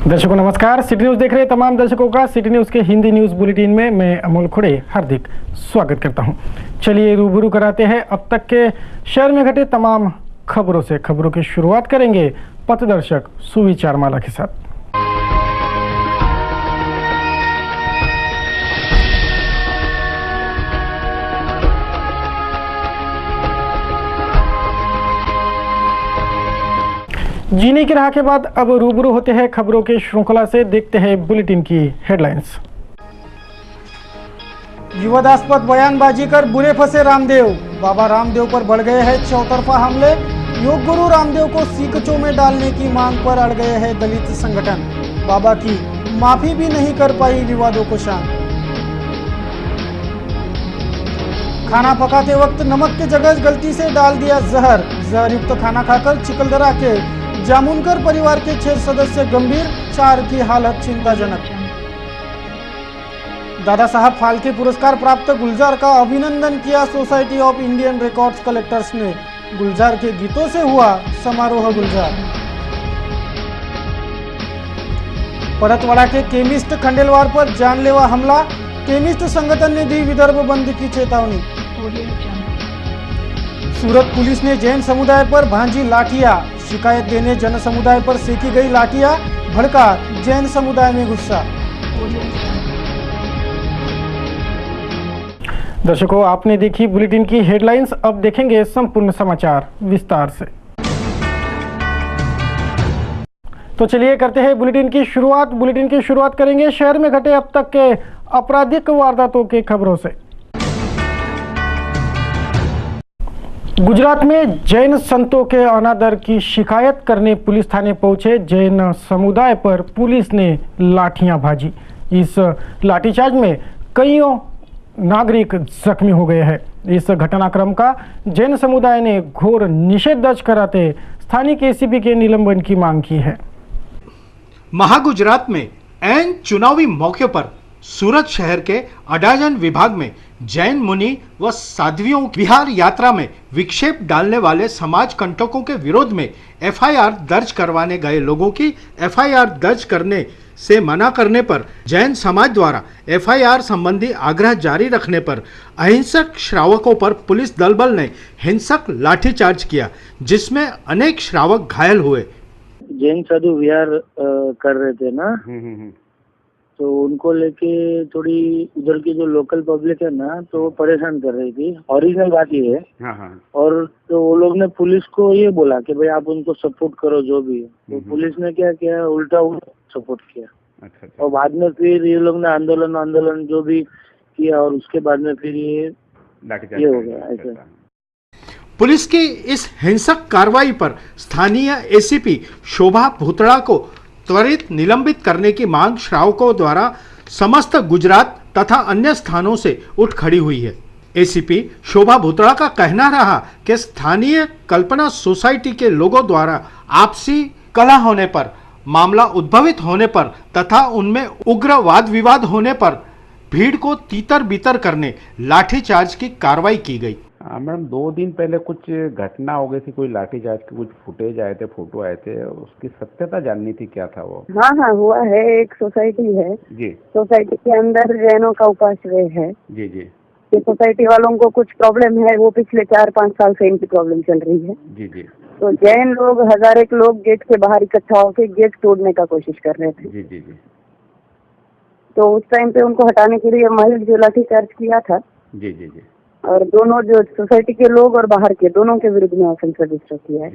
दर्शकों नमस्कार। City news देख रहे तमाम दर्शकों का सिटी न्यूज के हिंदी न्यूज बुलेटिन में मैं अमोल खुड़े हार्दिक स्वागत करता हूं। चलिए रूबरू कराते हैं अब तक के शहर में घटे तमाम खबरों से। खबरों की शुरुआत करेंगे पथदर्शक सुविचार माला के साथ। जीने की राह के बाद अब रूबरू होते हैं खबरों के श्रृंखला से। देखते हैं बुलेटिन की हेडलाइंस। विवादास्पद बयानबाजी कर बुरे फंसे रामदेव। बाबा रामदेव पर बढ़ गए हैं चौतरफा हमले। योग गुरु रामदेव को सीकचों में डालने की मांग पर अड़ गए हैं दलित संगठन। बाबा की माफी भी नहीं कर पाई विवादों को शांत। खाना पकाते वक्त नमक की जगह गलती से डाल दिया जहर। जहर युक्त खाना खाकर चिकलदरा के जामुनकर परिवार के 6 सदस्य गंभीर, 4 की हालत चिंताजनक। दादा साहब फाल्के पुरस्कार प्राप्त गुलजार का अभिनंदन किया society of Indian records collectors ने। गुलजार के गीतों से हुआ समारोह गुलजार। परतवाड़ा के केमिस्ट खंडेलवाल पर जानलेवा हमला। केमिस्ट संगठन ने दी विदर्भ बंद की चेतावनी। सूरत पुलिस ने जैन समुदाय पर भांजी लाठियां। शिकायत देने जन समुदाय पर सेकी गई लाठियां। भड़का जैन समुदाय में गुस्सा। दर्शकों आपने देखी बुलेटिन की हेडलाइंस। अब देखेंगे संपूर्ण समाचार विस्तार से। तो चलिए करते हैं बुलेटिन की शुरुआत। बुलेटिन की शुरुआत करेंगे शहर में घटे अब तक के आपराधिक वारदातों की खबरों से। गुजरात में जैन संतों के अनादर की शिकायत करने पुलिस थाने पहुंचे जैन समुदाय पर पुलिस ने लाठियां भाजी। इस लाठीचार्ज में कईयों नागरिक जख्मी हो गए हैं। इस घटनाक्रम का जैन समुदाय ने घोर निषेध दर्ज कराते स्थानीय एसीपी के निलंबन की मांग की है। महागुजरात में ऐन चुनावी मौके पर सूरत शहर के अडाजन विभाग में जैन मुनि व साध्वियों बिहार यात्रा में विक्षेप डालने वाले समाज कंटकों के विरोध में एफआईआर दर्ज करवाने गए लोगों की एफआईआर दर्ज करने से मना करने पर जैन समाज द्वारा एफआईआर संबंधी आग्रह जारी रखने पर अहिंसक श्रावकों पर पुलिस दल बल ने हिंसक लाठीचार्ज किया, जिसमें अनेक श्रावक घायल हुए। जैन साधु विहार कर रहे थे ना, तो उनको लेके थोड़ी उधर की जो लोकल पब्लिक है ना, तो वो परेशान कर रही थी। ओरिजिनल बात ये है। और तो वो लोग ने पुलिस को ये बोला कि भाई आप उनको सपोर्ट करो जो भी है। तो पुलिस ने क्या किया, उल्टा सपोर्ट किया। अच्छा। और बाद में फिर ये लोग ने आंदोलन जो भी किया और उसके बाद में फिर ये हो गया ऐसा। पुलिस की इस हिंसक कार्रवाई पर स्थानीय एसीपी शोभा भूतड़ा को त्वरित निलंबित करने की मांग श्रावकों द्वारा समस्त गुजरात तथा अन्य स्थानों से उठ खड़ी हुई है। एसीपी शोभा भूतड़ा का कहना रहा कि स्थानीय कल्पना सोसाइटी के लोगों द्वारा आपसी कलह होने पर, मामला उद्भवित होने पर तथा उनमें उग्र वाद विवाद होने पर भीड़ को तीतर बीतर करने लाठीचार्ज की कार्रवाई की गई। मैडम 2 दिन पहले कुछ घटना हो गई थी, कोई लाठीचार्ज के कुछ फुटेज आए थे, फोटो आए थे, उसकी सत्यता जाननी थी, क्या था वो? हाँ हुआ है। एक सोसाइटी है जी, सोसाइटी के अंदर जैनों का उपाश्रय है जी जी। ये सोसाइटी वालों को कुछ प्रॉब्लम है, वो पिछले 4-5 साल से इनकी प्रॉब्लम चल रही है। जी जी। तो जैन लोग 1000 लोग गेट के बाहर इकट्ठा होकर गेट तोड़ने का कोशिश कर रहे थे। जी जी जी। तो उस टाइम पे उनको हटाने के लिए महज जो लाठीचार्ज किया था। जी जी जी। और दोनों जो सोसाइटी के लोग और बाहर के दोनों के विरुद्ध में ऑफेंस रजिस्टर किया है।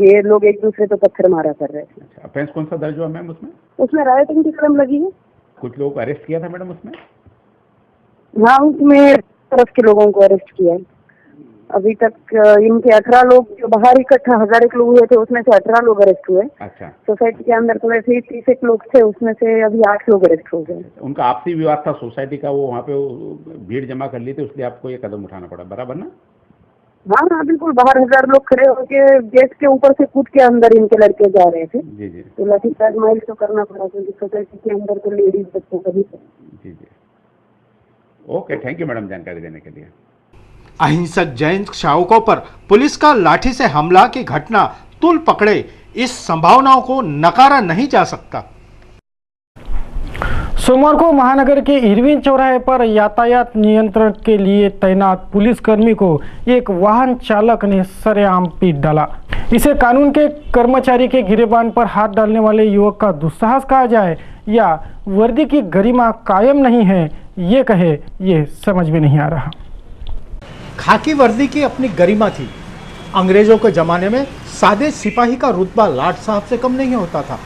ये लोग एक दूसरे को पत्थर मारा कर रहे थे। अच्छा, ऑफेंस कौन सा दर्ज हुआ मैम उसमें? उसमें राइटिंग की कलम लगी है। कुछ लोग अरेस्ट किया था मैडम उसमें? हाँ, उसमें तरफ के लोगों को अरेस्ट किया है। अभी तक इनके 18 लोग जो बाहर इकट्ठा 1000 लोग हुए थे, उसमें से 18 लोग अरेस्ट हुए। अच्छा। सोसाइटी के अंदर तो वैसे ही 30 लोग थे, उसमें से अभी 8 लोग अरेस्ट हो गए। उनका आपसी विवाद था सोसाइटी का, वो वहाँ पे भीड़ जमा कर ली थी, इसलिए आपको ये कदम उठाना पड़ा, बराबर ना? हाँ बिल्कुल। बाहर 1000 लोग खड़े होके गेट के ऊपर से कूद के अंदर इनके लड़के जा रहे थे। जी जी। तो लाठीचार्ज माइल तो करना पड़ा, क्योंकि सोसाइटी के अंदर तो लेडीज बच्चों का भी। जी जी। ओके, थैंक यू मैडम जानकारी देने के लिए। अहिंसक जैन श्रावकों पर पुलिस का लाठी से हमला की घटना तुल पकड़े, इस संभावनाओं को नकारा नहीं जा सकता। सोमवार को महानगर के इरविन चौराहे पर यातायात नियंत्रण के लिए तैनात पुलिसकर्मी को एक वाहन चालक ने सरेआम पीट डाला। इसे कानून के कर्मचारी के गिरेबान पर हाथ डालने वाले युवक का दुस्साहस कहा जाए या वर्दी की गरिमा कायम नहीं है, ये कहे, ये समझ में नहीं आ रहा। खाकी वर्दी की अपनी गरिमा थी। अंग्रेजों के जमाने में सादे सिपाही का रुतबा लाट साहब से कम नहीं होता था।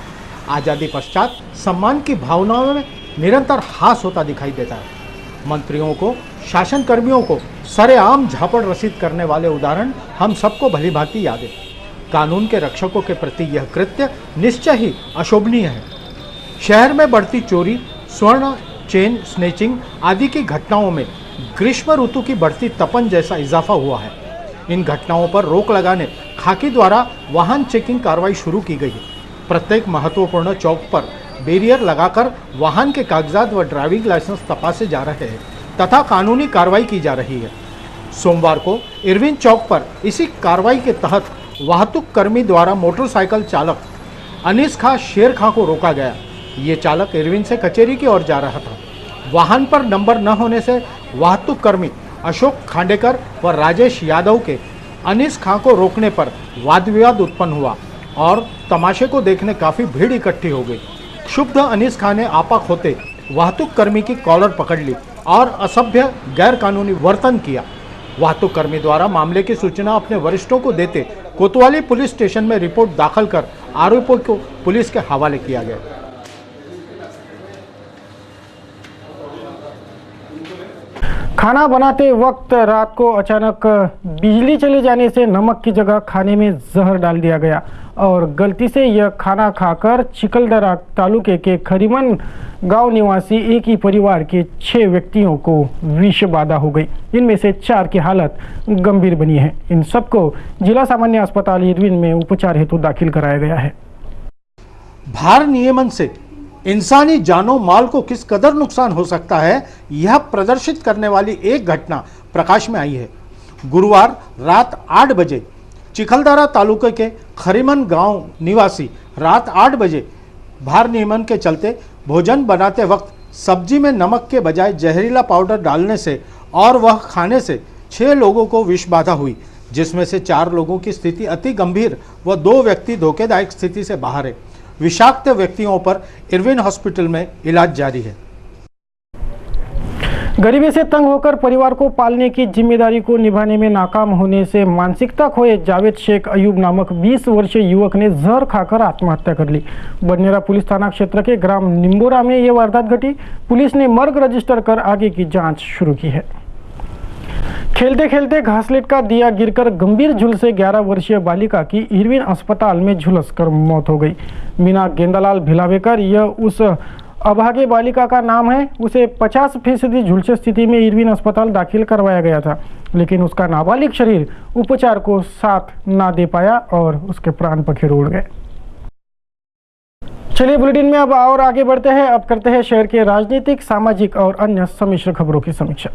आजादी पश्चात सम्मान की भावनाओं में निरंतर हास होता दिखाई देता है। मंत्रियों को, शासन कर्मियों को सरेआम झापड़ रसीद करने वाले उदाहरण हम सबको भली भांति याद है। कानून के रक्षकों के प्रति यह कृत्य निश्चय ही अशोभनीय है। शहर में बढ़ती चोरी, स्वर्ण चेन स्नेचिंग आदि की घटनाओं में ग्रीष्म ऋतु की बढ़ती तपन जैसा इजाफा हुआ है। इन घटनाओं पर रोक लगाने खाकी द्वारा वाहन चेकिंग कार्रवाई शुरू की गई है। प्रत्येक महत्वपूर्ण चौक पर बैरियर लगाकर वाहन के कागजात व ड्राइविंग लाइसेंस तपासे जा रहे हैं तथा कानूनी कार्रवाई की जा रही है। सोमवार को इरविन चौक पर इसी कार्रवाई के तहत वाहतुक कर्मी द्वारा मोटरसाइकिल चालक अनीस खां शेर खां को रोका गया। ये चालक इरविन से कचेरी की ओर जा रहा था। वाहन पर नंबर न होने से वाहतुक कर्मी अशोक खांडेकर व राजेश यादव के अनीस खां को रोकने पर वाद विवाद उत्पन्न हुआ और तमाशे को देखने काफी भीड़ इकट्ठी हो गई। क्षुब्ध अनीस खां ने आपा खोते वाहतुक कर्मी की कॉलर पकड़ ली और असभ्य गैर कानूनी वर्तन किया। वाहतुक कर्मी द्वारा मामले की सूचना अपने वरिष्ठों को देते कोतवाली पुलिस स्टेशन में रिपोर्ट दाखिल कर आरोपियों को पुलिस के हवाले किया गया। खाना बनाते वक्त रात को अचानक बिजली चले जाने से नमक की जगह खाने में जहर डाल दिया गया और गलती से यह खाना खाकर चिखलदरा तालुके के खरीमन गांव निवासी एक ही परिवार के 6 व्यक्तियों को विष बाधा हो गई। इनमें से 4 की हालत गंभीर बनी है। इन सबको जिला सामान्य अस्पताल इरविन में उपचार हेतु दाखिल कराया गया है। भार नियमन से इंसानी जानो माल को किस कदर नुकसान हो सकता है, यह प्रदर्शित करने वाली एक घटना प्रकाश में आई है। गुरुवार रात 8 बजे चिखलदरा तालुके के खरीमन गांव निवासी रात 8 बजे भार नियमन के चलते भोजन बनाते वक्त सब्जी में नमक के बजाय जहरीला पाउडर डालने से और वह खाने से 6 लोगों को विष बाधा हुई, जिसमें से 4 लोगों की स्थिति अति गंभीर व 2 व्यक्ति धोखेदायक स्थिति से बाहर है। विषाक्त व्यक्तियों पर इरविन हॉस्पिटल में इलाज जारी है। गरीबी से तंग होकर परिवार को पालने की जिम्मेदारी को निभाने में नाकाम होने से मानसिकता खोए जावेद शेख अयूब नामक 20 वर्षीय युवक ने जहर खाकर आत्महत्या कर ली। बडनेरा पुलिस थाना क्षेत्र के ग्राम निम्बोरा में यह वारदात घटी। पुलिस ने मर्ग रजिस्टर कर आगे की जांच शुरू की है। खेलते खेलते घासलेट का दिया गिरकर गंभीर झुलसे 11 वर्षीय बालिका की इरविन अस्पताल में झुलसकर मौत हो गई। मीना गेंदालाल भिलावेकर यह उस अभागे बालिका का नाम है। उसे 50% झुलसे स्थिति में इरविन अस्पताल दाखिल करवाया गया था, लेकिन उसका नाबालिग शरीर उपचार को साथ ना दे पाया और उसके प्राण पखेरु उड़ गए। चलिए बुलेटिन में अब और आगे बढ़ते हैं। अब करते हैं शहर के राजनीतिक, सामाजिक और अन्य सम्मिश्र खबरों की समीक्षा।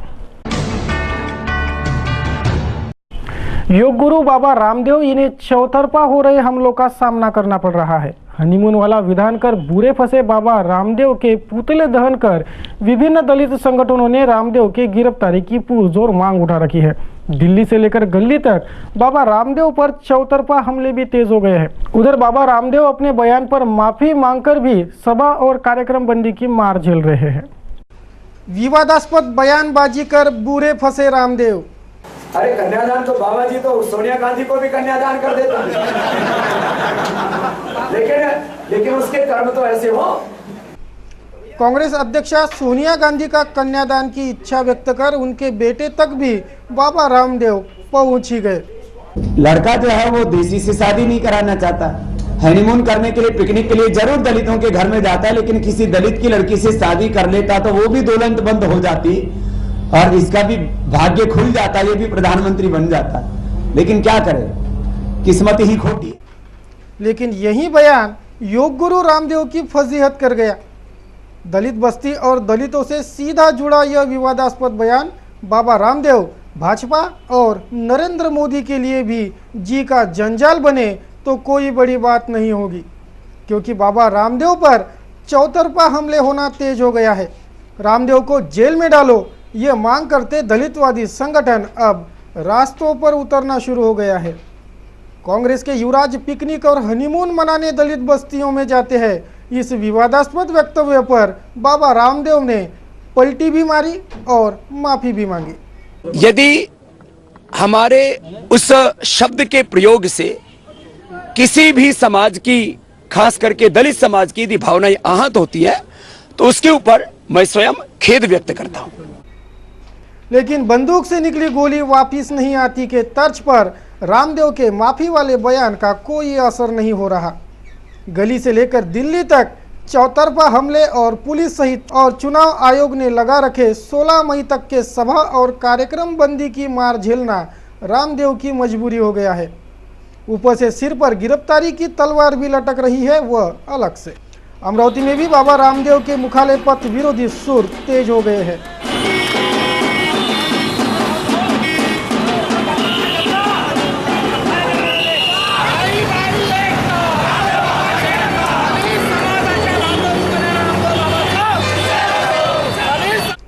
योग गुरु बाबा रामदेव इन्हें चौतरफा हो रहे हमलों का सामना करना पड़ रहा है। हनीमून वाला विधान कर बुरे फंसे बाबा रामदेव के पुतले दहन कर विभिन्न दलित संगठनों ने रामदेव के गिरफ्तारी की पुरजोर मांग उठा रखी है। दिल्ली से लेकर गली तक बाबा रामदेव पर चौतरफा हमले भी तेज हो गए हैं। उधर बाबा रामदेव अपने बयान पर माफी मांगकर भी सभा और कार्यक्रम बंदी की मार झेल रहे हैं। विवादास्पद बयानबाजी कर बुरे फंसे रामदेव। अरे कन्यादान तो बाबा जी तो सोनिया गांधी को भी कन्यादान कर देता लेकिन उसके कर्म तो ऐसे हो। कांग्रेस अध्यक्षा सोनिया गांधी का कन्यादान की इच्छा व्यक्त कर उनके बेटे तक भी बाबा रामदेव पहुंच ही गए। लड़का जो है वो देसी से शादी नहीं कराना चाहता, हनीमून करने के लिए, पिकनिक के लिए जरूर दलितों के घर में जाता है, लेकिन किसी दलित की लड़की से शादी कर लेता तो वो भी दोलंत बंद हो जाती और इसका भी भाग्य खुल जाता, ये भी प्रधानमंत्री बन जाता। लेकिन क्या करे, किस्मत ही खोटी। लेकिन यही बयान योग गुरु रामदेव की फजीहत कर गया। दलित बस्ती और दलितों से सीधा जुड़ा यह विवादास्पद बयान बाबा रामदेव, भाजपा और नरेंद्र मोदी के लिए भी जी का जंजाल बने तो कोई बड़ी बात नहीं होगी, क्योंकि बाबा रामदेव पर चौतरफा हमले होना तेज हो गया है। रामदेव को जेल में डालो, ये मांग करते दलितवादी संगठन अब रास्तों पर उतरना शुरू हो गया है। कांग्रेस के युवराज पिकनिक और हनीमून मनाने दलित बस्तियों में जाते हैं। इस विवादास्पद वक्तव्य पर बाबा रामदेव ने पलटी भी मारी और माफी भी मांगी। यदि हमारे उस शब्द के प्रयोग से किसी भी समाज की, खास करके दलित समाज की यदि भावनाएं आहत होती है तो उसके ऊपर मैं स्वयं खेद व्यक्त करता हूं। लेकिन बंदूक से निकली गोली वापिस नहीं आती के तर्ज पर रामदेव के माफी वाले बयान का कोई असर नहीं हो रहा। गली से लेकर दिल्ली तक चौतरफा हमले और पुलिस सहित और चुनाव आयोग ने लगा रखे 16 मई तक के सभा और कार्यक्रम बंदी की मार झेलना रामदेव की मजबूरी हो गया है। ऊपर से सिर पर गिरफ्तारी की तलवार भी लटक रही है, वह अलग से। अमरावती में भी बाबा रामदेव के मुखाले पथ विरोधी सुर तेज हो गए हैं।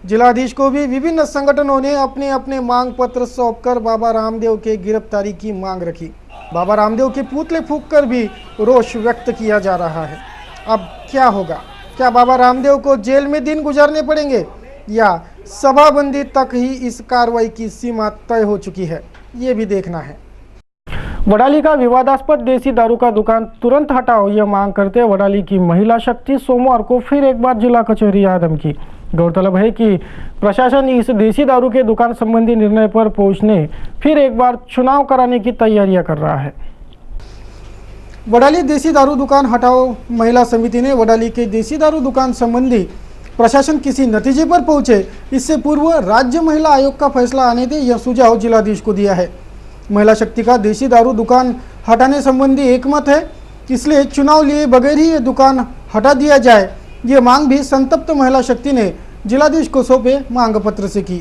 जिलाधीश को भी विभिन्न संगठनों ने अपने अपने मांग पत्र सौंपकर बाबा रामदेव के गिरफ्तारी की मांग रखी। बाबा रामदेव के पुतले फूंककर भी रोष व्यक्त किया जा रहा है। अब क्या होगा? क्या बाबा रामदेव को जेल में दिन गुजारने पड़ेंगे या सभाबंदी तक ही इस कार्रवाई की सीमा तय हो चुकी है? ये भी देखना है। वडाली का विवादास्पद देसी दारू का दुकान तुरंत हटाओ, यह मांग करते वडाली की महिला शक्ति सोमवार को फिर एक बार जिला कचहरी आदम की। गौरतलब है कि प्रशासन इस देसी दारू के दुकान संबंधी निर्णय पर पहुंचने फिर एक बार चुनाव कराने की तैयारियां कर रहा है। वडाली देसी दारू दुकान हटाओ महिला समिति ने वडाली के देसी दारू दुकान संबंधी प्रशासन किसी नतीजे पर पहुंचे इससे पूर्व राज्य महिला आयोग का फैसला आने दे, यह सुझाव जिलाधीश को दिया है। महिला शक्ति का देसी दारू दुकान हटाने संबंधी एकमत है, इसलिए चुनाव लिए बगैर ही ये दुकान हटा दिया जाए। ये मांग भी संतप्त महिला शक्ति ने जिलाधीश को सौंपे मांग पत्र से की।